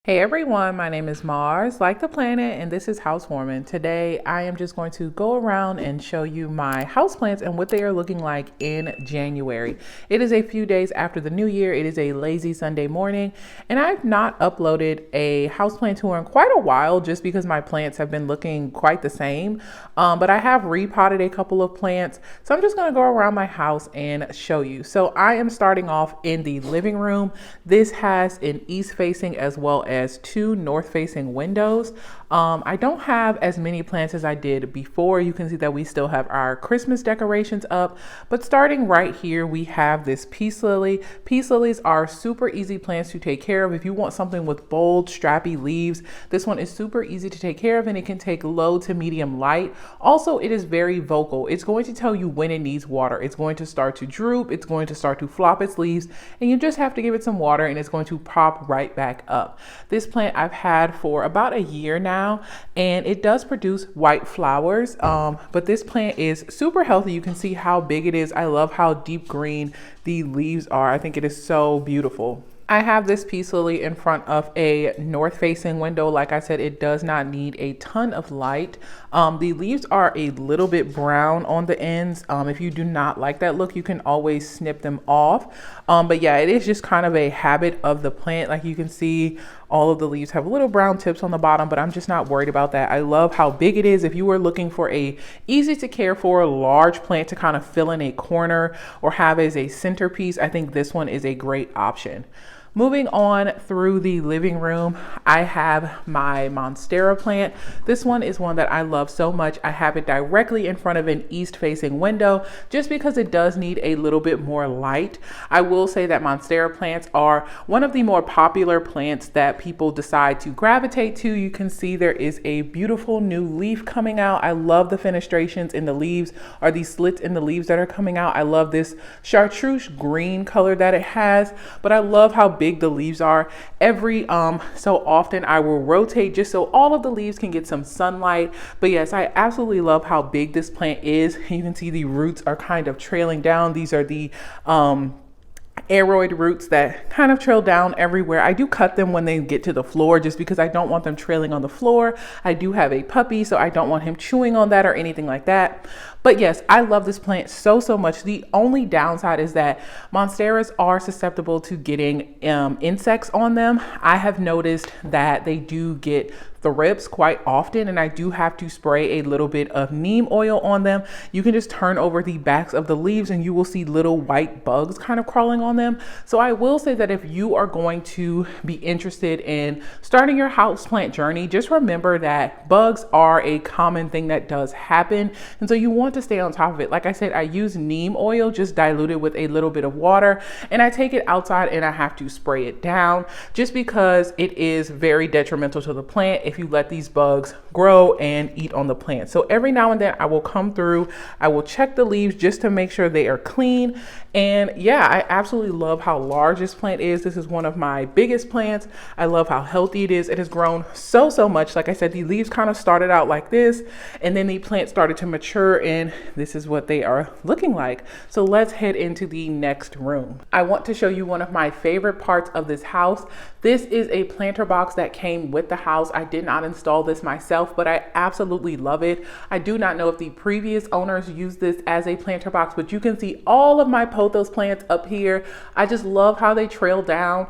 Hey everyone, my name is Mars, like the planet, and this is Housewarmin. Today I am just going to go around and show you my houseplants and what they are looking like in January. It is a few days after the new year. It is a lazy Sunday morning, and I've not uploaded a houseplant tour in quite a while just because my plants have been looking quite the same. But I have repotted a couple of plants, so I'm just going to go around my house and show you. So I am starting off in the living room. This has an east facing as well as two north facing windows. I don't have as many plants as I did before. You can see that we still have our Christmas decorations up, but starting right here, we have this peace lily. Peace lilies are super easy plants to take care of. If you want something with bold, strappy leaves, this one is super easy to take care of, and it can take low to medium light. Also, it is very vocal. It's going to tell you when it needs water. It's going to start to droop. It's going to start to flop its leaves, and you just have to give it some water and it's going to pop right back up. This plant I've had for about a year now, and it does produce white flowers, but this plant is super healthy. You can see how big it is. I love how deep green the leaves are. I think it is so beautiful. I have this peace lily in front of a north facing window. Like I said, it does not need a ton of light. The leaves are a little bit brown on the ends. If you do not like that look, you can always snip them off. But yeah, it is just kind of a habit of the plant. Like you can see, all of the leaves have little brown tips on the bottom, but I'm just not worried about that. I love how big it is. If you were looking for a easy to care for large plant to kind of fill in a corner or have as a centerpiece, I think this one is a great option. Moving on through the living room, I have my Monstera plant. This one is one that I love so much. I have it directly in front of an east facing window just because it does need a little bit more light. I will say that Monstera plants are one of the more popular plants that people decide to gravitate to. You can see there is a beautiful new leaf coming out. I love the fenestrations in the leaves, or these slits in the leaves that are coming out. I love this chartreuse green color that it has, but I love how big the leaves are. Every so often I will rotate just so all of the leaves can get some sunlight. But yes, I absolutely love how big this plant is. You can see the roots are kind of trailing down. These are the aroid roots that kind of trail down everywhere. I do cut them when they get to the floor just because I don't want them trailing on the floor. I do have a puppy, so I don't want him chewing on that or anything like that. But yes, I love this plant so much. The only downside is that Monsteras are susceptible to getting insects on them. I have noticed that they do get thrips quite often, and I do have to spray a little bit of neem oil on them. You can just turn over the backs of the leaves and you will see little white bugs kind of crawling on them. So I will say that if you are going to be interested in starting your houseplant journey, just remember that bugs are a common thing that does happen, and so you want to stay on top of it. Like I said, I use neem oil just diluted with a little bit of water, and I take it outside and I have to spray it down just because it is very detrimental to the plant if you let these bugs grow and eat on the plant. So every now and then I will come through, I will check the leaves just to make sure they are clean. And yeah, I absolutely love how large this plant is. This is one of my biggest plants. I love how healthy it is. It has grown so much. Like I said, the leaves kind of started out like this, and then the plant started to mature, and this is what they are looking like. So let's head into the next room. I want to show you one of my favorite parts of this house. This is a planter box that came with the house. I did not install this myself, but I absolutely love it. I do not know if the previous owners used this as a planter box, but you can see all of my pothos plants up here. I just love how they trail down.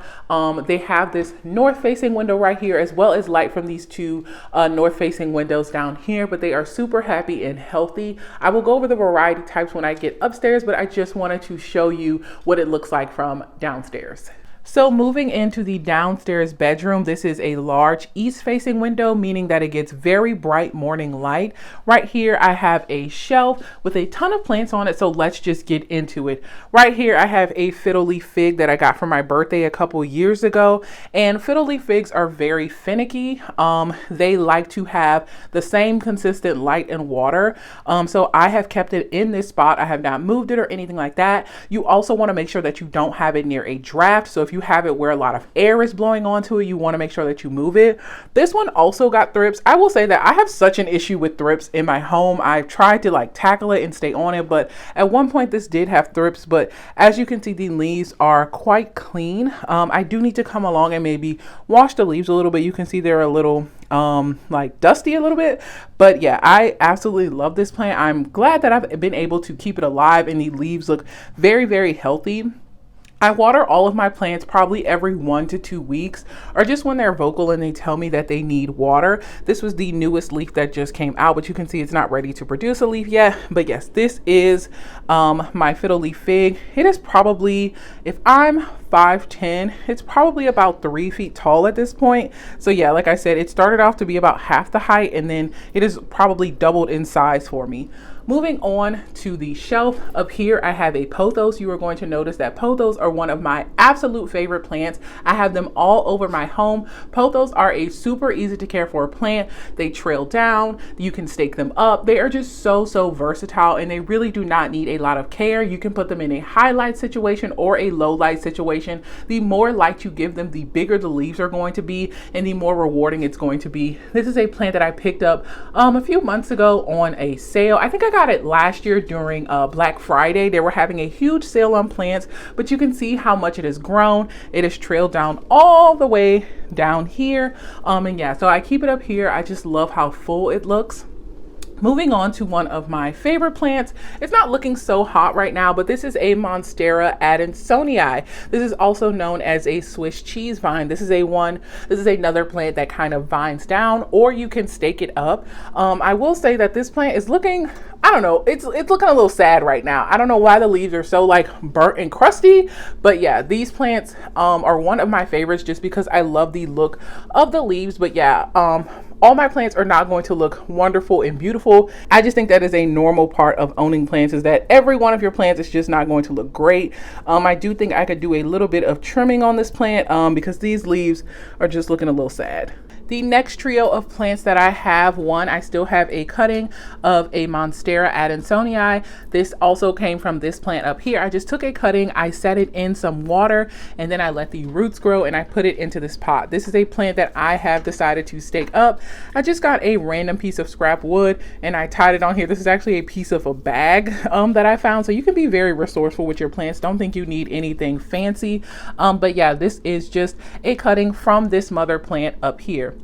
They have this north facing window right here, as well as light from these two north facing windows down here, but they are super happy and healthy. I will go over the variety types when I get upstairs, but I just wanted to show you what it looks like from downstairs. So moving into the downstairs bedroom, this is a large east facing window, meaning that it gets very bright morning light. Right here, I have a shelf with a ton of plants on it. So let's just get into it. Right here, I have a fiddle leaf fig that I got for my birthday a couple years ago. And fiddle leaf figs are very finicky. They like to have the same consistent light and water. So I have kept it in this spot. I have not moved it or anything like that. You also want to make sure that you don't have it near a draft. So if if you have it where a lot of air is blowing onto it, you want to make sure that you move it. This one also got thrips. I will say that I have such an issue with thrips in my home. I've tried to like tackle it and stay on it, but at one point this did have thrips. But as you can see, the leaves are quite clean. I do need to come along and maybe wash the leaves a little bit. You can see they're a little like dusty a little bit, but yeah, I absolutely love this plant. I'm glad that I've been able to keep it alive, and the leaves look very, very healthy. I water all of my plants probably every 1 to 2 weeks, or just when they're vocal and they tell me that they need water. This was the newest leaf that just came out, but you can see it's not ready to produce a leaf yet. But yes, this is my fiddle leaf fig. It is probably, if I'm 5'10", it's probably about 3 feet tall at this point. So yeah, like I said, it started off to be about half the height, and then it has probably doubled in size for me. Moving on to the shelf up here, I have a pothos. You are going to notice that pothos are one of my absolute favorite plants. I have them all over my home. Pothos are a super easy to care for plant. They trail down, you can stake them up. They are just so versatile, and they really do not need a lot of care. You can put them in a high light situation or a low light situation. The more light you give them, the bigger the leaves are going to be, and the more rewarding it's going to be. This is a plant that I picked up a few months ago on a sale. I think I got it last year during Black Friday. They were having a huge sale on plants, but you can see how much it has grown. It has trailed down all the way down here. And yeah, so I keep it up here. I just love how full it looks. Moving on to one of my favorite plants. It's not looking so hot right now, but this is a Monstera Adansonii. This is also known as a Swiss cheese vine. This is another plant that kind of vines down, or you can stake it up. I will say that this plant is looking, I don't know, it's looking a little sad right now. I don't know why the leaves are so like burnt and crusty, but yeah, these plants are one of my favorites just because I love the look of the leaves. But yeah, all my plants are not going to look wonderful and beautiful. I just think that is a normal part of owning plants, is that every one of your plants is just not going to look great. I do think I could do a little bit of trimming on this plant because these leaves are just looking a little sad. The next trio of plants that I have, I still have a cutting of a Monstera Adansonii. This also came from this plant up here. I just took a cutting, I set it in some water, and then I let the roots grow and I put it into this pot. This is a plant that I have decided to stake up. I just got a random piece of scrap wood and I tied it on here. This is actually a piece of a bag that I found. So you can be very resourceful with your plants. Don't think you need anything fancy. But yeah, this is just a cutting from this mother plant up here.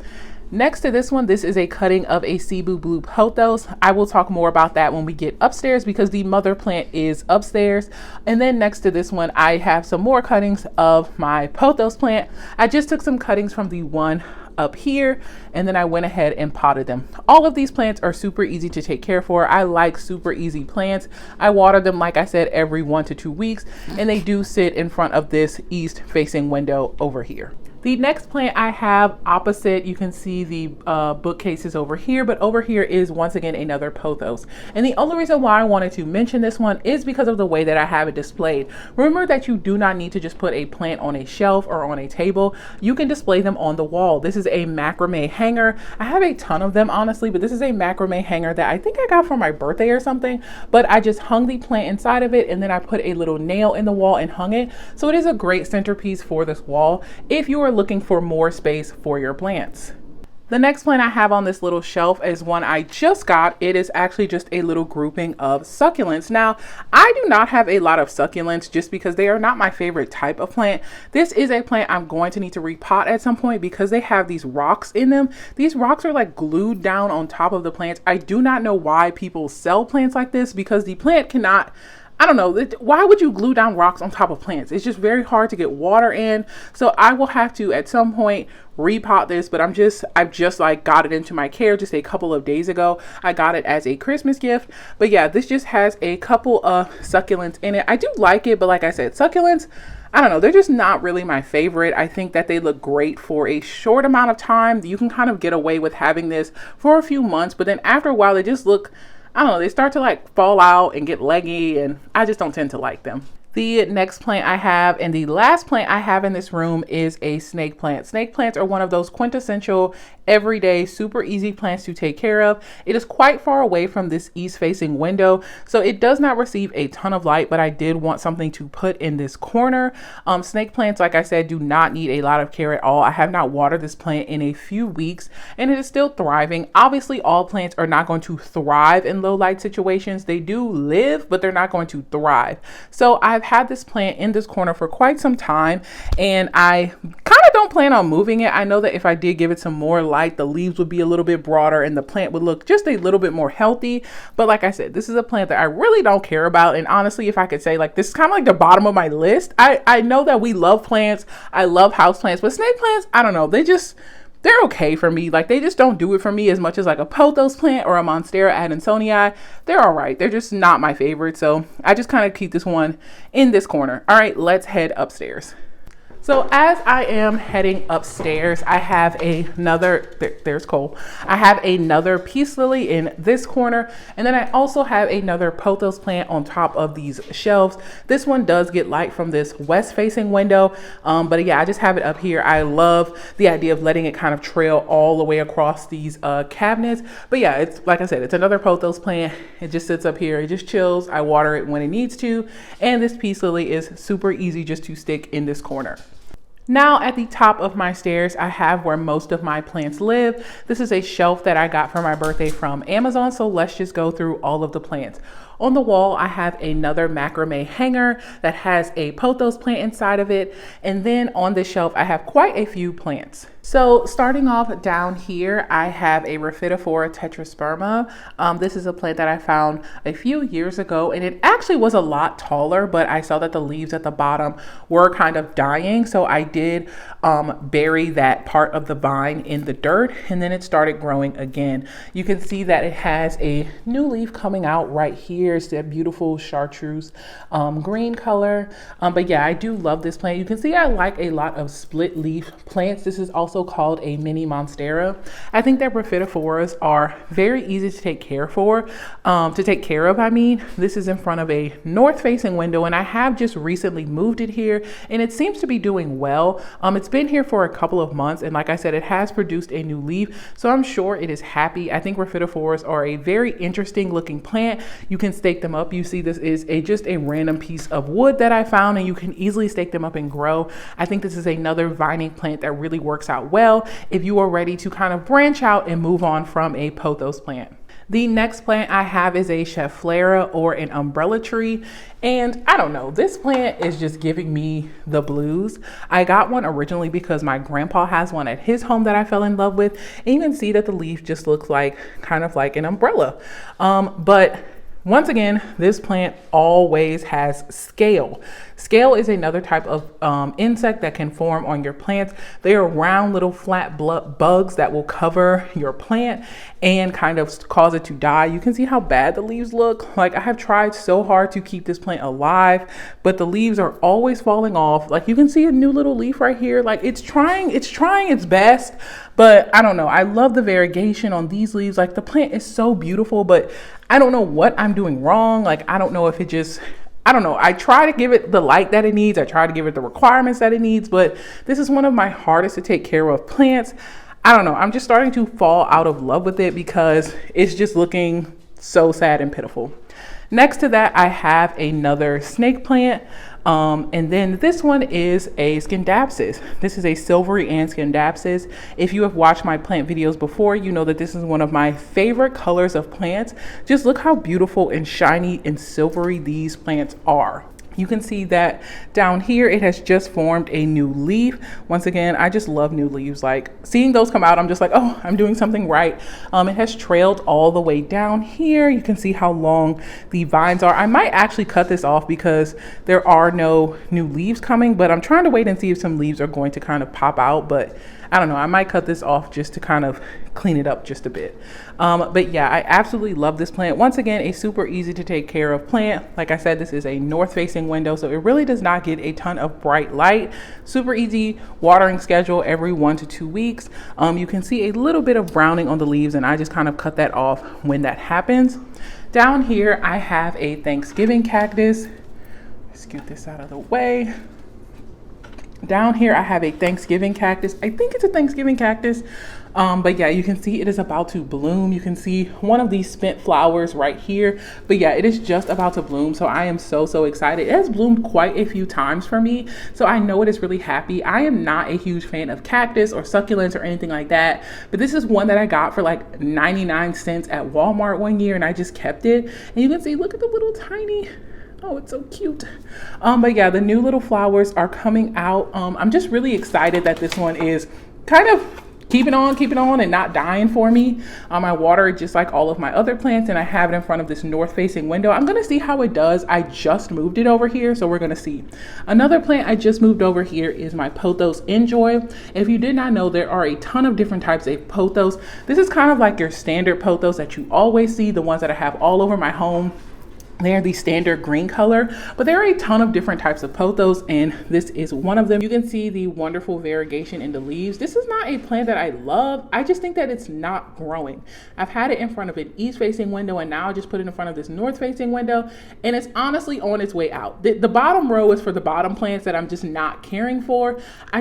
Next to this one, this is a cutting of a Cebu blue pothos. I will talk more about that when we get upstairs because the mother plant is upstairs. And then next to this one, I have some more cuttings of my pothos plant. I just took some cuttings from the one up here, and then I went ahead and potted them. All of these plants are super easy to take care for. I like super easy plants. I water them, like I said, every 1 to 2 weeks, and they do sit in front of this east facing window over here. The next plant I have opposite, you can see the bookcases over here, but over here is once again another pothos. And the only reason why I wanted to mention this one is because of the way that I have it displayed. Remember that you do not need to just put a plant on a shelf or on a table. You can display them on the wall. This is a macrame hanger. I have a ton of them honestly, but this is a macrame hanger that I think I got for my birthday or something, but I just hung the plant inside of it and then I put a little nail in the wall and hung it. So it is a great centerpiece for this wall if you are looking for more space for your plants. The next plant I have on this little shelf is one I just got. It is actually just a little grouping of succulents. Now, I do not have a lot of succulents just because they are not my favorite type of plant. This is a plant I'm going to need to repot at some point because they have these rocks in them. These rocks are like glued down on top of the plants. I do not know why people sell plants like this because the plant cannot, I don't know, why would you glue down rocks on top of plants? It's just very hard to get water in. So I will have to at some point repot this, but I've just like got it into my care just a couple of days ago. I got it as a Christmas gift. But yeah, this just has a couple of succulents in it. I do like it, but like I said, succulents, I don't know, they're just not really my favorite. I think that they look great for a short amount of time. You can kind of get away with having this for a few months, but then after a while they just look, I don't know, they start to like fall out and get leggy, and I just don't tend to like them. The next plant I have, and the last plant I have in this room, is a snake plant. Snake plants are one of those quintessential, everyday, super easy plants to take care of. It is quite far away from this east facing window, so it does not receive a ton of light, but I did want something to put in this corner. Snake plants, like I said, do not need a lot of care at all. I have not watered this plant in a few weeks and it is still thriving. Obviously, all plants are not going to thrive in low light situations. They do live, but they're not going to thrive. So I've had this plant in this corner for quite some time, and I kind of don't plan on moving it. I know that if I did give it some more light, the leaves would be a little bit broader and the plant would look just a little bit more healthy. But like I said, this is a plant that I really don't care about. And honestly, if I could say, like, this is kind of like the bottom of my list. I know that we love plants. I love house plants, but snake plants, I don't know. They're okay for me. Like, they just don't do it for me as much as like a pothos plant or a Monstera Adansonii. They're all right. They're just not my favorite. So I just kind of keep this one in this corner. All right, let's head upstairs. So as I am heading upstairs, I have there's Cole. I have another peace lily in this corner. And then I also have another pothos plant on top of these shelves. This one does get light from this west facing window. But yeah, I just have it up here. I love the idea of letting it kind of trail all the way across these cabinets. But yeah, it's like I said, it's another pothos plant. It just sits up here. It just chills. I water it when it needs to. And this peace lily is super easy just to stick in this corner. Now at the top of my stairs, I have where most of my plants live. This is a shelf that I got for my birthday from Amazon. So let's just go through all of the plants. On the wall, I have another macrame hanger that has a pothos plant inside of it. And then on the shelf, I have quite a few plants. So starting off down here, I have a Rhaphidophora tetrasperma. This is a plant that I found a few years ago, and it actually was a lot taller, but I saw that the leaves at the bottom were kind of dying. So I did bury that part of the vine in the dirt, and then it started growing again. You can see that it has a new leaf coming out right here. It's that beautiful chartreuse green color. But yeah, I do love this plant. You can see I like a lot of split leaf plants. This is also called a mini Monstera. I think that Rhaphidophoras are very easy to take care of. I mean, this is in front of a north facing window, and I have just recently moved it here, and it seems to be doing well. It's been here for a couple of months, and like I said, it has produced a new leaf, so I'm sure it is happy. I think Rhaphidophoras are a very interesting looking plant. You can stake them up. You see, this is just a random piece of wood that I found, and you can easily stake them up and grow. I think this is another vining plant that really works out well if you are ready to kind of branch out and move on from a pothos plant. The next plant I have is a Schefflera, or an umbrella tree. And I don't know, this plant is just giving me the blues. I got one originally because my grandpa has one at his home that I fell in love with. And you can see that the leaf just looks like kind of like an umbrella. But once again, this plant always has scale. Scale is another type of insect that can form on your plants. They are round little flat bugs that will cover your plant and kind of cause it to die. You can see how bad the leaves look. Like, I have tried so hard to keep this plant alive, but the leaves are always falling off. Like, you can see a new little leaf right here. Like, it's trying its best, but I don't know. I love the variegation on these leaves. Like, the plant is so beautiful, but I don't know what I'm doing wrong. Like, I don't know if it just, I don't know. I try to give it the light that it needs. I try to give it the requirements that it needs, but this is one of my hardest to take care of plants. I don't know. I'm just starting to fall out of love with it because it's just looking so sad and pitiful. Next to that, I have another snake plant. And then this one is a scindapsus. This is a silvery and scindapsus. If you have watched my plant videos before, you know that this is one of my favorite colors of plants. Just look how beautiful and shiny and silvery these plants are. You can see that down here, it has just formed a new leaf. Once again, I just love new leaves. Like, seeing those come out, I'm just like, oh, I'm doing something right. It has trailed all the way down here. You can see how long the vines are. I might actually cut this off because there are no new leaves coming, but I'm trying to wait and see if some leaves are going to kind of pop out. But I don't know, I might cut this off just to kind of clean it up just a bit. But yeah, I absolutely love this plant. Once again, a super easy to take care of plant. Like I said, this is a north facing window, so it really does not get a ton of bright light. Super easy watering schedule every 1 to 2 weeks. You can see a little bit of browning on the leaves, and I just kind of cut that off when that happens. Down here, I have a Thanksgiving cactus. scoot this out of the way. Down here, I have a Thanksgiving cactus. I think it's a Thanksgiving cactus. But yeah, you can see it is about to bloom. You can see one of these spent flowers right here. But yeah, it is just about to bloom. So I am so excited. It has bloomed quite a few times for me. So I know it is really happy. I am not a huge fan of cactus or succulents or anything like that. But this is one that I got for like 99 cents at Walmart one year, and I just kept it. And you can see, look at the little tiny, oh, it's so cute. But yeah, the new little flowers are coming out. I'm just really excited that this one is kind of keeping on and not dying for me. I water it just like all of my other plants, and I have it in front of this north facing window. I'm gonna see how it does. I just moved it over here, so we're gonna see. Another plant I just moved over here is my POTHOS N JOY. If you did not know, there are a ton of different types of pothos. This is kind of like your standard pothos that you always see, the ones that I have all over my home. They are the standard green color, but there are a ton of different types of pothos, and this is one of them. You can see the wonderful variegation in the leaves. This is not a plant that I love. I just think that it's not growing. I've had it in front of an east-facing window, and now I just put it in front of this north-facing window, and it's honestly on its way out. The bottom row is for the bottom plants that I'm just not caring for. I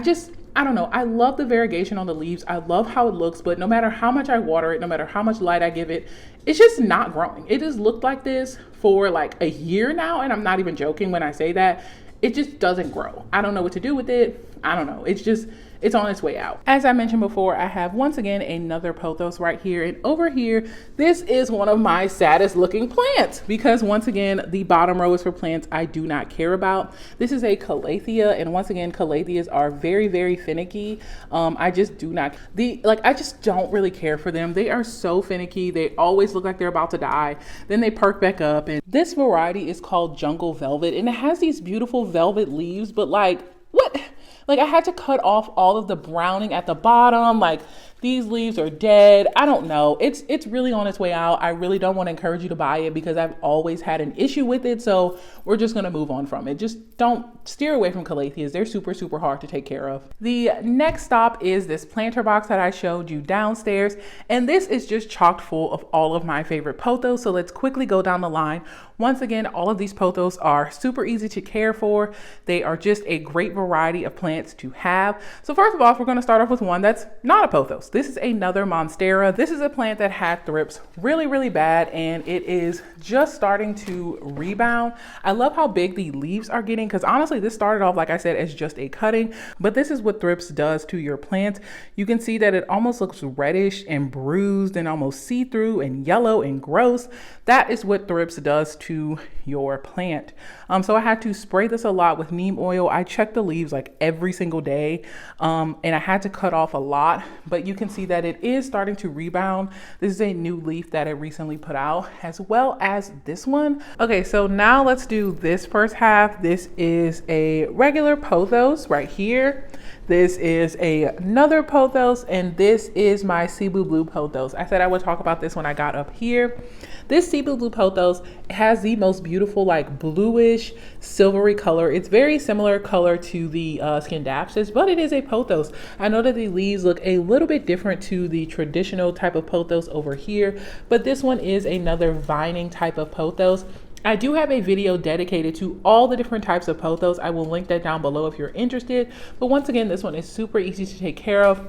don't know. I love the variegation on the leaves. I love how it looks, but no matter how much I water it, no matter how much light I give it, it's just not growing. It has looked like this for like a year now, and I'm not even joking when I say that. It just doesn't grow. I don't know what to do with it. I don't know. It's on its way out. As I mentioned before, I have once again another pothos right here, and over here, this is one of my saddest looking plants because once again, the bottom row is for plants I do not care about. This is a Calathea, and once again, Calatheas are very finicky. I just don't really care for them. They are so finicky. They always look like they're about to die. Then they perk back up, and this variety is called Jungle Velvet, and it has these beautiful velvet leaves, but like, what? Like I had to cut off all of the browning at the bottom. Like these leaves are dead. I don't know. It's really on its way out. I really don't want to encourage you to buy it because I've always had an issue with it. So we're just going to move on from it. Just don't steer away from Calatheas. They're super hard to take care of. The next stop is this planter box that I showed you downstairs. And this is just chocked full of all of my favorite pothos. So let's quickly go down the line. Once again, all of these pothos are super easy to care for. They are just a great variety of plants to have. So first of all, we're going to start off with one that's not a pothos. This is another Monstera. This is a plant that had thrips really bad, and it is just starting to rebound. I love how big the leaves are getting because honestly, this started off, like I said, as just a cutting, but this is what thrips does to your plant. You can see that it almost looks reddish and bruised and almost see-through and yellow and gross. That is what thrips does to your plant. So I had to spray this a lot with neem oil. I checked the leaves like every single day, and I had to cut off a lot, but you can see that it is starting to rebound. This is a new leaf that I recently put out, as well as this one. Okay, so now let's do this first half. This is a regular pothos right here. This is another pothos, and this is my Cebu blue pothos. I said I would talk about this when I got up here. This Cebu blue pothos has the most beautiful like bluish silvery color. It's very similar color to the scindapsus, but it is a pothos. I know that the leaves look a little bit different to the traditional type of pothos over here, but this one is another vining type of pothos. I do have a video dedicated to all the different types of pothos. I will link that down below if you're interested. But once again, this one is super easy to take care of.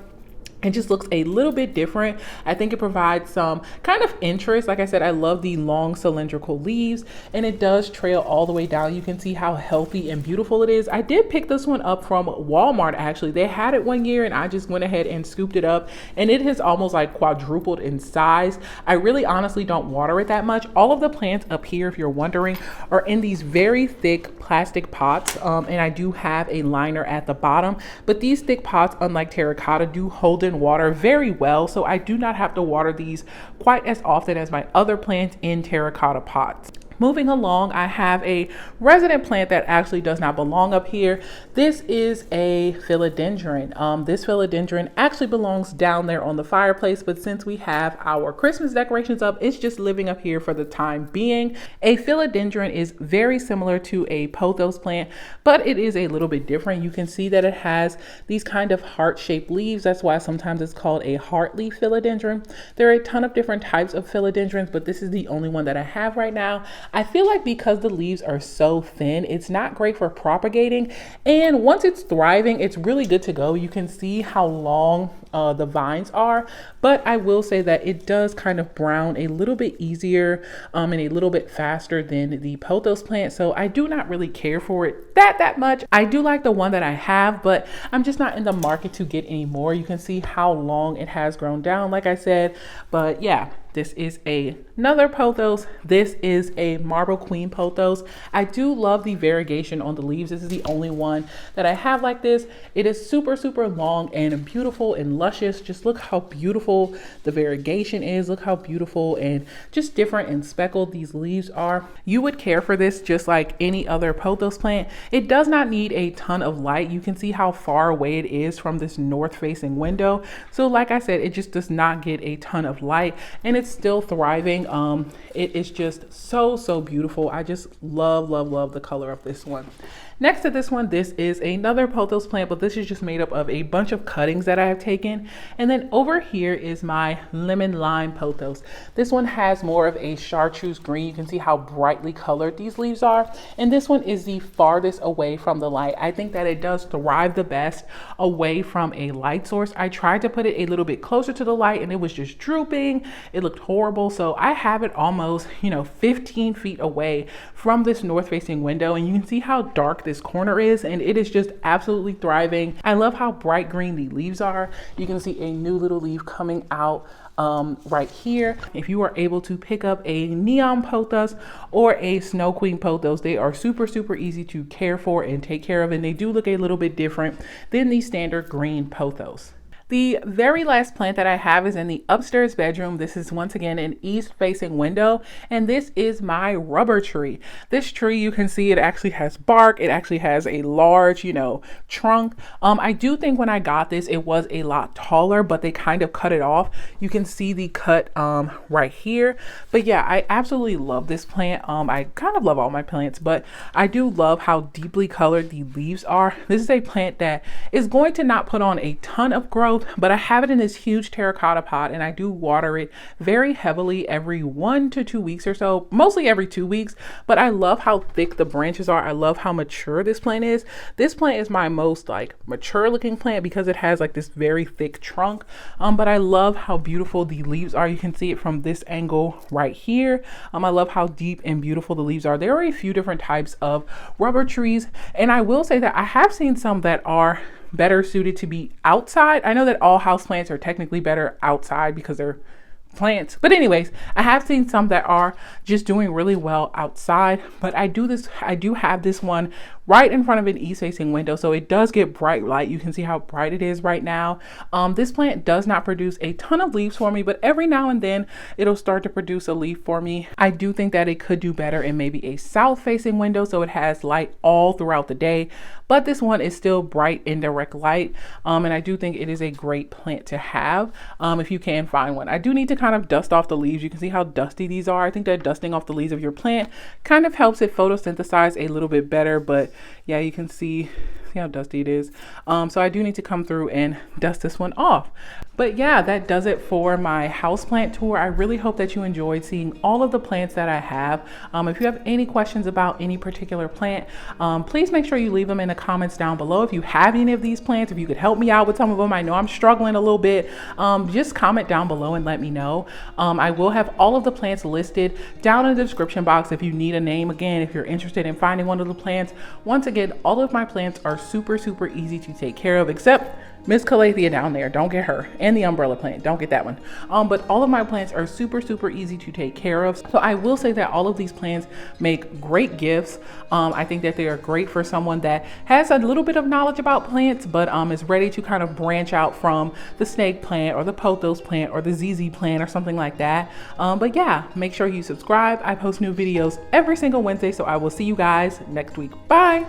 It just looks a little bit different. I think it provides some kind of interest. Like I said, I love the long cylindrical leaves, and it does trail all the way down. You can see how healthy and beautiful it is. I did pick this one up from Walmart, actually. They had it one year, and I just went ahead and scooped it up, and it has almost like quadrupled in size. I really honestly don't water it that much. All of the plants up here, if you're wondering, are in these very thick plastic pots, and I do have a liner at the bottom, but these thick pots, unlike terracotta, do hold in water very well, so I do not have to water these quite as often as my other plants in terracotta pots. Moving along, I have a resident plant that actually does not belong up here. This is a philodendron. This philodendron actually belongs down there on the fireplace, but since we have our Christmas decorations up, it's just living up here for the time being. A philodendron is very similar to a pothos plant, but it is a little bit different. You can see that it has these kind of heart-shaped leaves. That's why sometimes it's called a heartleaf philodendron. There are a ton of different types of philodendrons, but this is the only one that I have right now. I feel like because the leaves are so thin, it's not great for propagating. And once it's thriving, it's really good to go. You can see how long the vines are, but I will say that it does kind of brown a little bit easier and a little bit faster than the pothos plant. So I do not really care for it that much. I do like the one that I have, but I'm just not in the market to get any more. You can see how long it has grown down, like I said. But yeah, this is another pothos. This is a marble queen pothos. I do love the variegation on the leaves. This is the only one that I have like this. It is super long and beautiful and luscious. Just look how beautiful the variegation is. Look how beautiful and just different and speckled these leaves are. You would care for this just like any other pothos plant. It does not need a ton of light. You can see how far away it is from this north facing window. So like I said, it just does not get a ton of light, and it's still thriving. It is just so beautiful. I just love the color of this one. Next to this one, this is another pothos plant, but this is just made up of a bunch of cuttings that I have taken. And then over here is my lemon lime pothos. This one has more of a chartreuse green. You can see how brightly colored these leaves are. And this one is the farthest away from the light. I think that it does thrive the best away from a light source. I tried to put it a little bit closer to the light and it was just drooping. It looked horrible. So I have it almost, 15 feet away from this north facing window, and you can see how dark this corner is, and it is just absolutely thriving. I love how bright green the leaves are. You can see a new little leaf coming out right here. If you are able to pick up a neon pothos or a snow queen pothos, they are super easy to care for and take care of, and they do look a little bit different than the standard green pothos. The very last plant that I have is in the upstairs bedroom. This is once again an east facing window, and this is my rubber tree. This tree, you can see it actually has bark. It actually has a large, trunk. I do think when I got this, it was a lot taller, but they kind of cut it off. You can see the cut right here. But yeah, I absolutely love this plant. I kind of love all my plants, but I do love how deeply colored the leaves are. This is a plant that is going to not put on a ton of growth, but I have it in this huge terracotta pot, and I do water it very heavily every 1 to 2 weeks or so, mostly every 2 weeks. But I love how thick the branches are. I love how mature this plant is. This plant is my most mature looking plant because it has this very thick trunk. But I love how beautiful the leaves are. You can see it from this angle right here. I love how deep and beautiful the leaves are. There are a few different types of rubber trees, and I will say that I have seen some that are better suited to be outside. I know that all houseplants are technically better outside because they're plants, but anyways, I have seen some that are just doing really well outside. But I do have this one right in front of an east facing window, so it does get bright light. You can see how bright it is right now. This plant does not produce a ton of leaves for me, but every now and then it'll start to produce a leaf for me. I do think that it could do better in maybe a south facing window so it has light all throughout the day, but this one is still bright indirect light. And I do think it is a great plant to have if you can find one. I do need to kind of dust off the leaves. You can see how dusty these are. I think that dusting off the leaves of your plant kind of helps it photosynthesize a little bit better, but yeah, you can see how dusty it is. So I do need to come through and dust this one off. But yeah, that does it for my houseplant tour. I really hope that you enjoyed seeing all of the plants that I have. If you have any questions about any particular plant, please make sure you leave them in the comments down below. If you have any of these plants, if you could help me out with some of them, I know I'm struggling a little bit, just comment down below and let me know. I will have all of the plants listed down in the description box if you need a name. Again, if you're interested in finding one of the plants, once again, all of my plants are super easy to take care of, except Miss Calathea down there. Don't get her. And the umbrella plant. Don't get that one. But all of my plants are super easy to take care of. So I will say that all of these plants make great gifts. I think that they are great for someone that has a little bit of knowledge about plants, but is ready to kind of branch out from the snake plant or the pothos plant or the ZZ plant or something like that. But yeah, make sure you subscribe. I post new videos every single Wednesday, so I will see you guys next week. Bye.